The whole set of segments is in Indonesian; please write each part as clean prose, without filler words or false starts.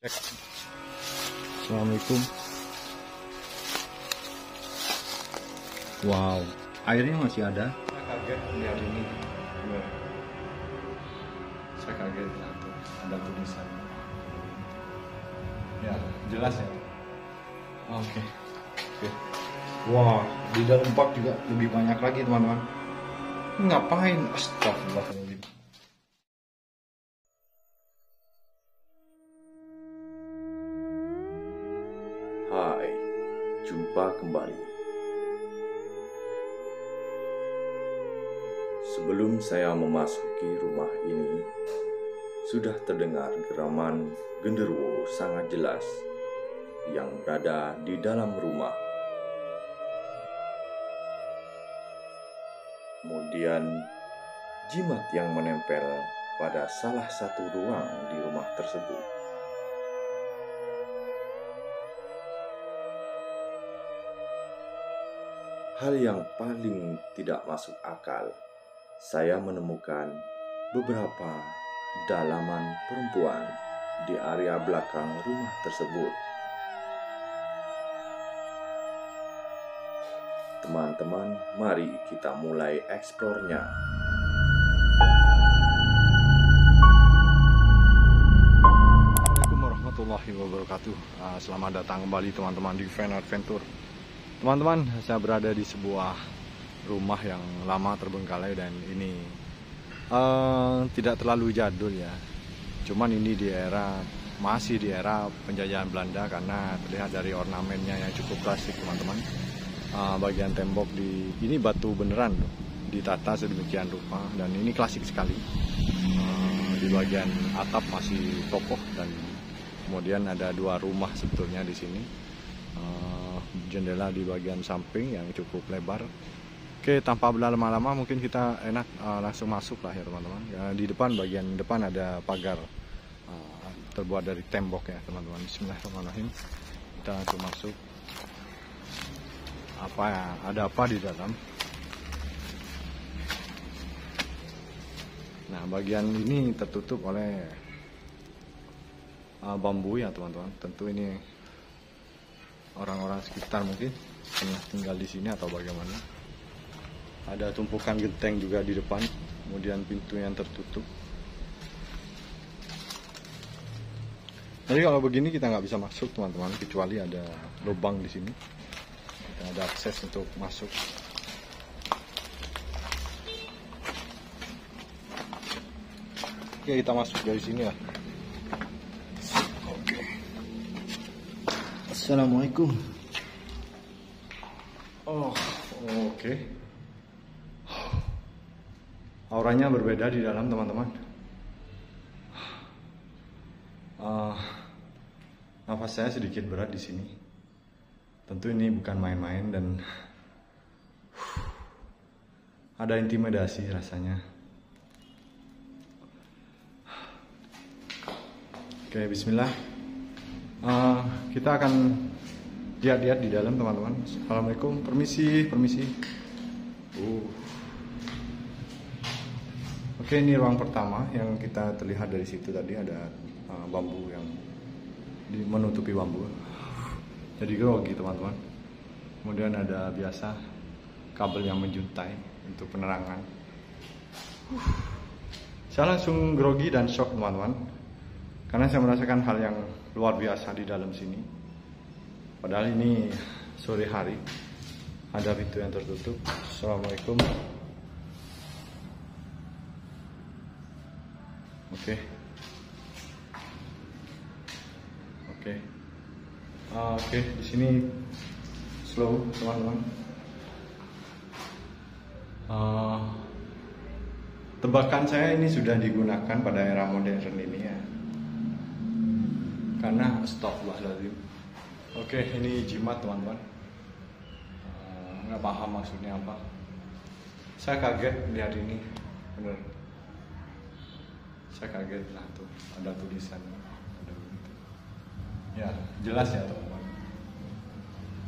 Assalamualaikum. Wow, airnya masih ada. Saya kaget lihat ini. Saya kaget lah tuh ada tulisan. Ya, jelas ya. Oke. Wah, di dalam bak juga lebih banyak lagi teman-teman. Ngapain? Astagfirullahaladzim. Hai, jumpa kembali. Sebelum saya memasuki rumah ini, sudah terdengar geraman genderuwo sangat jelas yang berada di dalam rumah. Kemudian, jimat yang menempel pada salah satu ruang di rumah tersebut. Hal yang paling tidak masuk akal, saya menemukan beberapa dalaman perempuan di area belakang rumah tersebut. Teman-teman, mari kita mulai eksplornya. Assalamualaikum warahmatullahi wabarakatuh. Selamat datang kembali teman-teman di Fan Adventure. Teman-teman, saya berada di sebuah rumah yang lama terbengkalai dan ini tidak terlalu jadul ya. Cuman ini masih di era penjajahan Belanda karena terlihat dari ornamennya yang cukup klasik teman-teman. Bagian tembok ini batu beneran loh, ditata sedemikian rupa dan ini klasik sekali. Di bagian atap masih kokoh dan kemudian ada dua rumah sebetulnya di sini. Jendela di bagian samping yang cukup lebar. Oke, tanpa berlama-lama mungkin kita langsung masuk lah ya teman-teman. Di bagian depan ada pagar terbuat dari tembok ya teman-teman. Bismillahirrahmanirrahim. Kita langsung masuk. Ada apa di dalam? Nah, bagian ini tertutup oleh bambu ya teman-teman. Tentu ini orang-orang sekitar mungkin pernah tinggal di sini atau bagaimana. Ada tumpukan genteng juga di depan, kemudian pintu yang tertutup. Jadi kalau begini kita nggak bisa masuk teman-teman, kecuali ada lubang di sini. Kita ada akses untuk masuk. Oke, kita masuk dari sini ya. Oke. Assalamualaikum. Oh, oke. Auranya berbeda di dalam teman-teman. Nafas saya sedikit berat di sini. Tentu ini bukan main-main dan ada intimidasi rasanya. Oke, bismillah. Kita akan lihat-lihat di dalam teman-teman. Assalamualaikum, permisi. Oke, ini ruang pertama yang kita terlihat dari situ tadi ada bambu yang menutupi bambu. Jadi grogi teman-teman. Kemudian ada biasa kabel yang menjuntai untuk penerangan. Saya langsung grogi dan shock teman-teman, karena saya merasakan hal yang luar biasa di dalam sini. Padahal ini sore hari, ada pintu yang tertutup. Assalamualaikum. Oke, di sini slow teman-teman. Tebakan saya ini sudah digunakan pada era modern ini ya. Karena astagfirullahaladzim. Oke, ini jimat teman-teman. Nggak paham maksudnya apa. Saya kaget lihat ini, bener. Saya kaget lah tuh, ada tulisan. Ya, jelas ya teman-teman.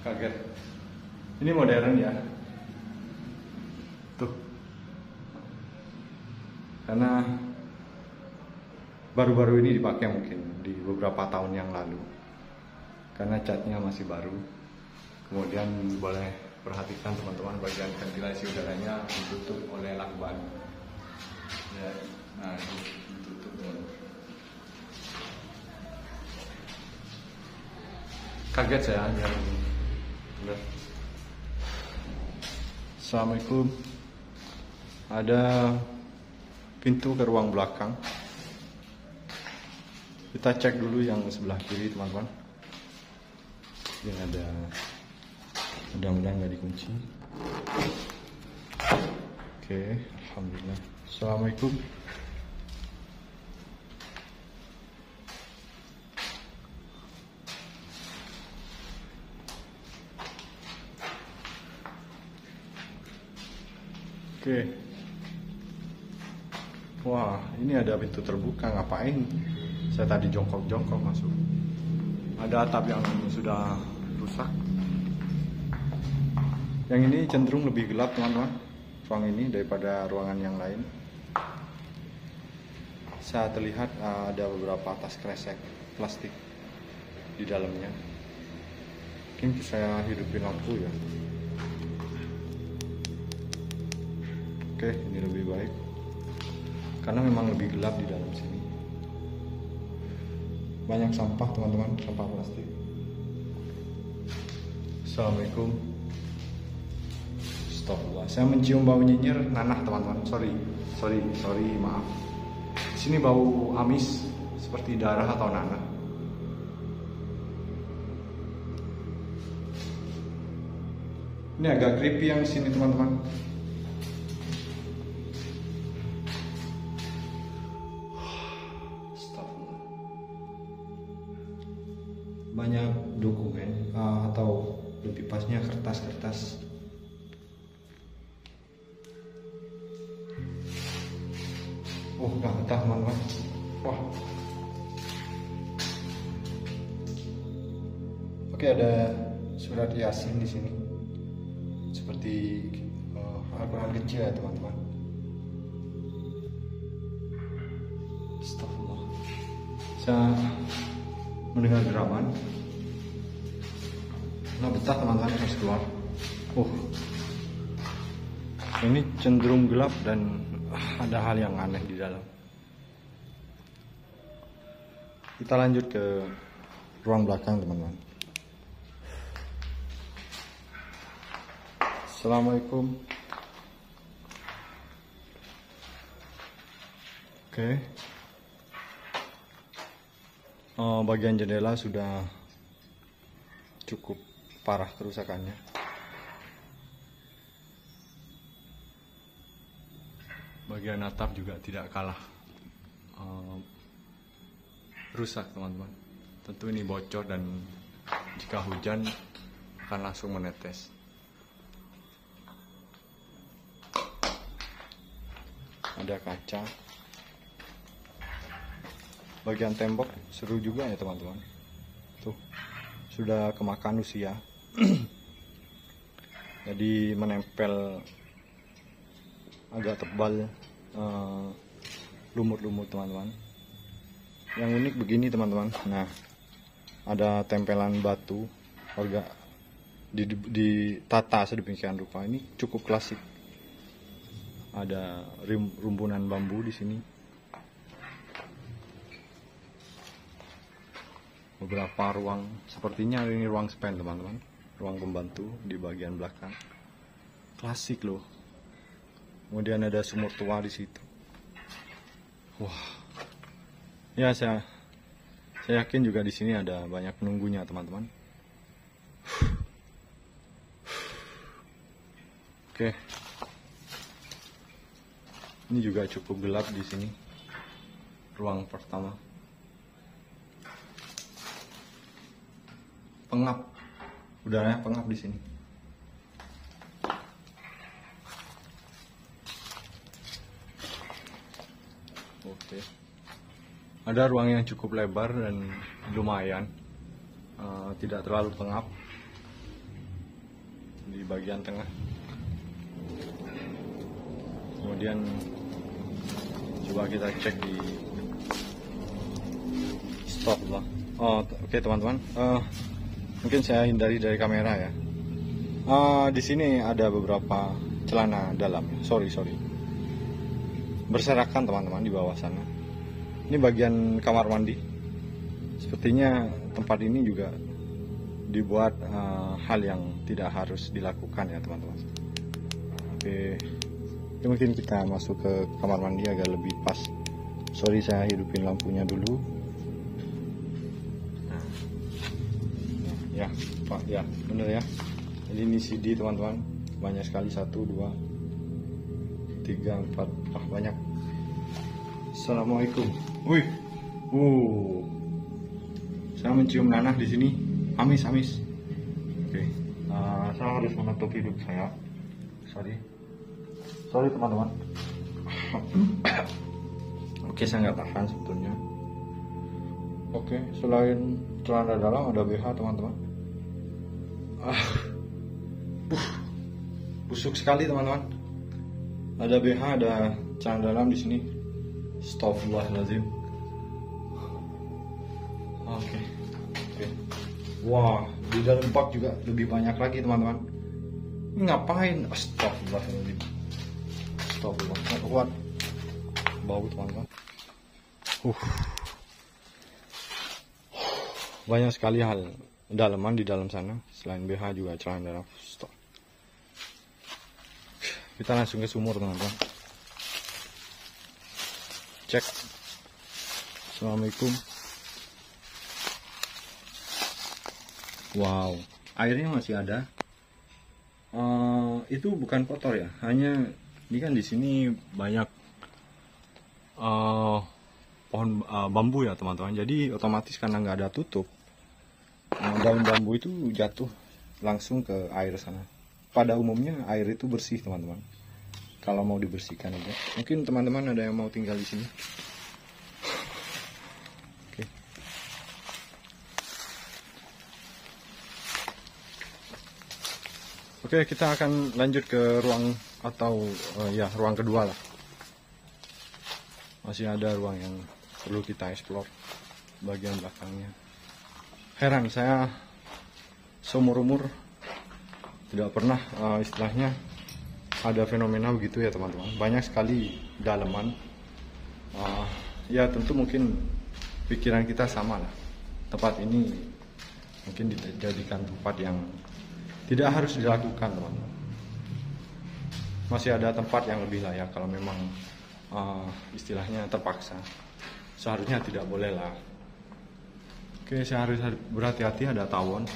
Kaget. Ini modern ya. Tuh. Karena baru-baru ini dipakai mungkin di beberapa tahun yang lalu karena catnya masih baru. Kemudian boleh perhatikan teman-teman, bagian ventilasi udaranya ditutup oleh lakban ya. Nah, ditutup teman-teman. Kaget saya ya. Assalamualaikum. Ada pintu ke ruang belakang. Kita cek dulu yang sebelah kiri teman-teman. Ini ada, mudah-mudahan nggak dikunci. Oke, alhamdulillah. Assalamualaikum. Oke. Wah, ini ada pintu terbuka. Ngapain saya tadi jongkok-jongkok masuk? Ada atap yang sudah rusak. Yang ini cenderung lebih gelap teman-teman, ruang ini daripada ruangan yang lain. Saya terlihat ada beberapa tas kresek plastik di dalamnya. Mungkin saya hidupin lampu ya. Oke, ini lebih baik karena memang lebih gelap di dalam sini. Banyak sampah teman-teman, sampah plastik. Assalamualaikum. Astagfirullah. Saya mencium bau nyinyir nanah teman-teman. Sorry, maaf. Di sini bau amis seperti darah atau nanah. Ini agak creepy yang di sini teman-teman. Banyak dokumen atau lebih pasnya kertas-kertas. Oh, nggak betah teman-teman. Wah. Oke, ada surat Yasin di sini. Seperti Al-Quran kecil ya teman-teman. Astagfirullah. Saya mendengar geraman. Nah, betah teman-teman, harus keluar. Ini cenderung gelap dan ada hal yang aneh di dalam. Kita lanjut ke ruang belakang teman-teman. Assalamualaikum. Oke. Bagian jendela sudah cukup parah kerusakannya. Bagian atap juga tidak kalah rusak teman-teman. Tentu ini bocor dan jika hujan akan langsung menetes. Ada kaca. Bagian tembok seru juga ya teman-teman. Tuh, sudah kemakan usia. Jadi menempel agak tebal lumut-lumut teman-teman. Yang unik begini teman-teman. Nah, ada tempelan batu ditata sedemikian rupa. Ini cukup klasik. Ada rumpunan bambu di sini. Beberapa ruang, sepertinya ini ruang spend teman-teman, ruang pembantu di bagian belakang. Klasik loh. Kemudian ada sumur tua di situ. Wah. Ya, saya yakin juga di sini ada banyak penunggunya teman-teman. Oke. Ini juga cukup gelap di sini. Ruang pertama. Pengap, udaranya pengap di sini. Oke. Ada ruang yang cukup lebar dan lumayan, tidak terlalu pengap di bagian tengah. Kemudian coba kita cek di Stop lah. Oh, oke teman-teman. Mungkin saya hindari dari kamera ya. Di sini ada beberapa celana dalam. Sorry. Berserakan teman-teman di bawah sana. Ini bagian kamar mandi. Sepertinya tempat ini juga dibuat hal yang tidak harus dilakukan ya teman-teman. Oke. Ya, mungkin kita masuk ke kamar mandi agak lebih pas. Sorry, saya hidupin lampunya dulu. Ya Pak, ya bener ya. Jadi ini CD teman-teman, banyak sekali, 1, 2, 3, 4, banyak. Assalamualaikum. Wih, saya mencium nanah di sini, amis. Oke, saya harus menutup hidup saya. Sorry teman-teman. Oke, saya nggak tahan sebetulnya. Oke, selain celana dalam ada BH teman-teman. Busuk sekali teman-teman. Ada BH, ada celana dalam di sini. Astagfirullahaladzim. Oke. Wah, di dalam bak juga lebih banyak lagi teman-teman. Ini ngapain? Astagfirullahaladzim. Kuat. Bau teman-teman. Banyak sekali hal dalaman di dalam sana. Selain BH juga celana dalam. Stop. Kita langsung ke sumur teman-teman. Cek. Assalamualaikum. Wow, airnya masih ada. Itu bukan kotor ya. Hanya ini kan di sini banyak pohon bambu ya teman-teman. Jadi otomatis karena nggak ada tutup, daun bambu itu jatuh langsung ke air sana. Pada umumnya air itu bersih teman-teman. Kalau mau dibersihkan aja. Mungkin teman-teman ada yang mau tinggal di sini. Oke. Oke, kita akan lanjut ke ruang atau ruang kedua lah. Masih ada ruang yang perlu kita explore bagian belakangnya. Heran saya seumur umur tidak pernah istilahnya ada fenomena begitu ya teman-teman. Banyak sekali daleman. Ya tentu mungkin pikiran kita sama lah. Tempat ini mungkin dijadikan tempat yang tidak harus dilakukan teman-teman. Masih ada tempat yang lebih layak kalau memang istilahnya terpaksa. Seharusnya tidak boleh lah. Oke, saya harus berhati-hati, ada tawon.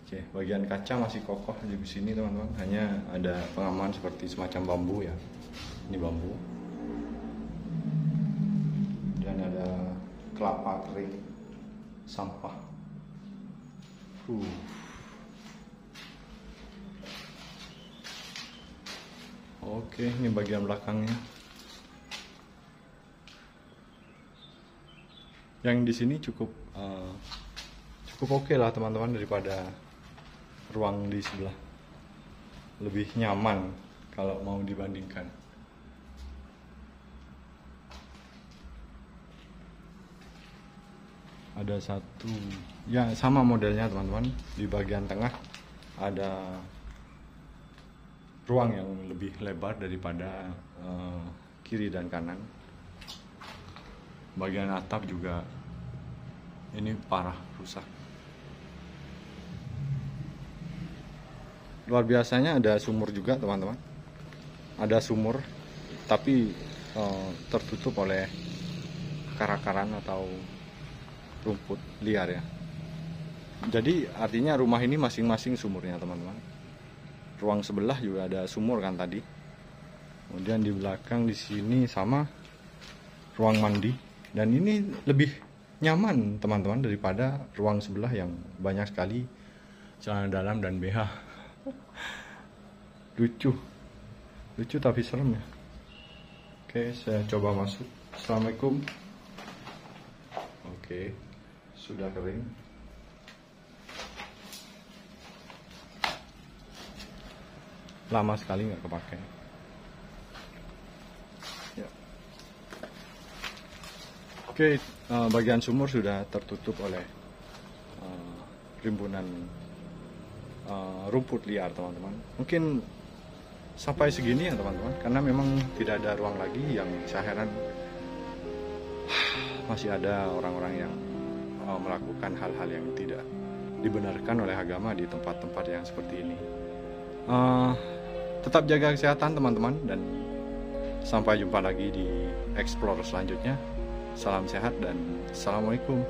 Oke, bagian kaca masih kokoh di sini teman-teman. Hanya ada pengaman seperti semacam bambu ya. Ini bambu. Dan ada kelapa kering, sampah. Oke, ini bagian belakangnya. Yang di sini cukup oke lah teman-teman daripada ruang di sebelah. Lebih nyaman kalau mau dibandingkan. Ada satu, ya sama modelnya teman-teman. Di bagian tengah ada ruang yang lebih lebar daripada kiri dan kanan. Bagian atap juga ini parah rusak. Luar biasanya ada sumur juga teman-teman. Ada sumur tapi tertutup oleh karak-karan atau rumput liar ya. Jadi artinya rumah ini masing-masing sumurnya teman-teman. Ruang sebelah juga ada sumur kan tadi. Kemudian di belakang di sini sama ruang mandi. Dan ini lebih nyaman teman-teman daripada ruang sebelah yang banyak sekali celana dalam dan BH. Lucu tapi serem ya. Oke, saya coba masuk. Assalamualaikum. Oke, sudah kering. lama sekali nggak kepakai. Ya. Oke, bagian sumur sudah tertutup oleh rimbunan rumput liar, teman-teman. Mungkin sampai segini ya, teman-teman, karena memang tidak ada ruang lagi. Yang saya heran masih ada orang-orang yang melakukan hal-hal yang tidak dibenarkan oleh agama di tempat-tempat yang seperti ini. Tetap jaga kesehatan, teman-teman, dan sampai jumpa lagi di explore selanjutnya. Salam sehat dan assalamualaikum.